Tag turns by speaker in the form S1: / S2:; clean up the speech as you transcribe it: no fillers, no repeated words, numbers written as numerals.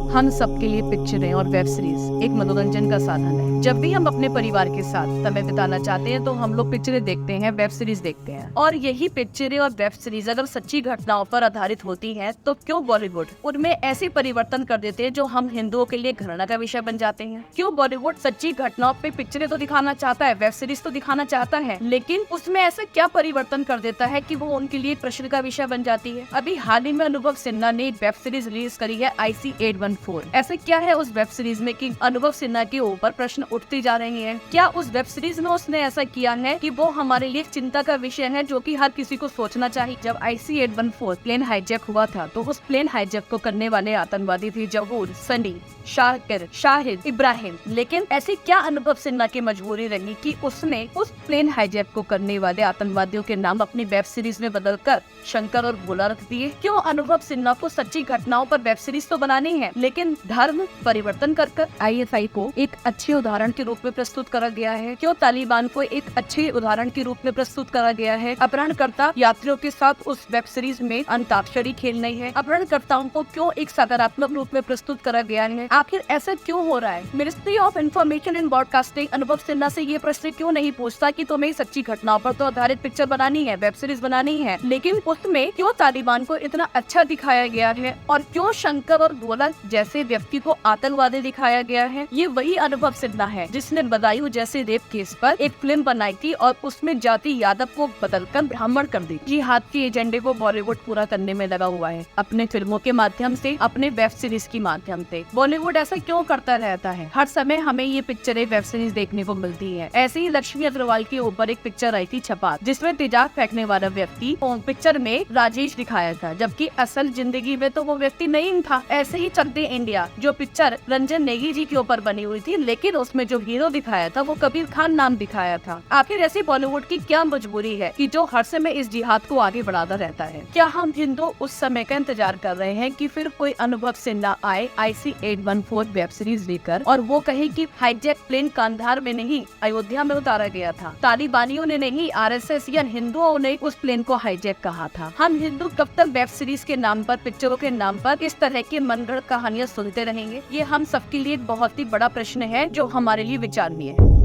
S1: हम सबके लिए पिक्चरें और वेब सीरीज एक मनोरंजन का साधन है। जब भी हम अपने परिवार के साथ समय बिताना चाहते हैं तो हम लोग पिक्चरें देखते हैं, वेब सीरीज देखते हैं। और यही पिक्चरें और वेब सीरीज अगर सच्ची घटनाओं पर आधारित होती हैं तो क्यों बॉलीवुड उनमें ऐसे परिवर्तन कर देते हैं जो हम हिंदुओं के लिए घृणा का विषय बन जाते हैं। क्यों बॉलीवुड सच्ची घटनाओं पे पिक्चरें तो दिखाना चाहता है, वेब सीरीज तो दिखाना चाहता है, लेकिन उसमें ऐसा क्या परिवर्तन कर देता है कि वो उनके लिए प्रश्न का विषय बन जाती है। अभी हाल ही में अनुभव सिन्हा ने एक वेब सीरीज रिलीज करी है IC-814। ऐसा क्या है उस वेब सीरीज में कि अनुभव सिन्हा के ऊपर प्रश्न उठते जा रहे हैं? क्या उस वेब सीरीज में उसने ऐसा किया है कि वो हमारे लिए चिंता का विषय है जो कि हर किसी को सोचना चाहिए? जब IC-814 प्लेन हाईजैक हुआ था तो उस प्लेन हाईजैक को करने वाले आतंकवादी थे जहूर, सनी, शाकिर, शाहिद, इब्राहिम। लेकिन ऐसी क्या अनुभव सिन्हा की मजबूरी रही कि उसने उस प्लेन हाईजैक को करने वाले आतंकवादियों के नाम अपनी वेब सीरीज में बदलकर शंकर और भोला रख दिए? क्यों अनुभव सिन्हा को सच्ची घटनाओं पर वेब सीरीज तो बनानी है, लेकिन धर्म परिवर्तन कर ISI को एक अच्छे उदाहरण के रूप में प्रस्तुत करा गया है? क्यों तालिबान को एक अच्छे उदाहरण के रूप में प्रस्तुत करा गया है? अपहरणकर्ता यात्रियों के साथ उस वेब सीरीज में अंताक्षरी खेलनी है। अपहरणकर्ताओं को क्यों एक सकारात्मक रूप में प्रस्तुत करा गया है? आखिर ऐसा क्यों हो रहा है? Ministry of information and broadcasting अनुभव सिन्हा से ये प्रश्न क्यों नहीं पूछता कि तुम्हें सच्ची घटनाओं पर तो आधारित पिक्चर बनानी है, वेब सीरीज बनानी है, लेकिन उसमें क्यों तालिबान को इतना अच्छा दिखाया गया है और क्यों शंकर और भोला जैसे व्यक्ति को आतंकवादी दिखाया गया है? ये वही अनुभव सिन्हा है जिसने बदायूं जैसे रेप केस पर एक फिल्म बनाई थी और उसमें जाति यादव को बदलकर ब्राह्मण कर दी। जिहाद के एजेंडे को बॉलीवुड पूरा करने में लगा हुआ है, अपने फिल्मों के माध्यम से, अपने वेब सीरीज के माध्यम से। बॉलीवुड ऐसा क्यों करता रहता है? हर समय हमें ये पिक्चरें, वेब सीरीज देखने को मिलती है। ऐसे ही लक्ष्मी अग्रवाल के ऊपर एक पिक्चर आई थी छपाक, जिसमें तेजाब फेंकने वाला व्यक्ति पिक्चर में राजेश दिखाया था, जबकि असल जिंदगी में तो वो व्यक्ति नहीं था। ऐसे ही चक दे इंडिया जो पिक्चर रंजन नेगी जी के ऊपर बनी हुई थी, लेकिन उसमें जो हीरो दिखाया था वो कबीर खान नाम दिखाया था। आखिर ऐसी बॉलीवुड की क्या मजबूरी है कि जो हर समय इस जिहाद को आगे बढ़ाता रहता है? क्या हम हिंदू उस समय का इंतजार कर रहे हैं कि फिर कोई अनुभव सिन्हा आए IC-814 वेब सीरीज लेकर और वो कहे कि हाईजैक प्लेन कांधार में नहीं, अयोध्या में उतारा गया था? तालिबानियों ने नहीं, RSS या हिंदुओं ने उस प्लेन को हाईजैक कहा था। हम हिंदू कब तक वेब सीरीज के नाम पर, पिक्चरों के नाम पर इस तरह की मनगढ़ कहानियां सुनते रहेंगे? ये हम सबके लिए एक बहुत ही बड़ा प्रश्न है जो हमारे लिए विचारणीय है।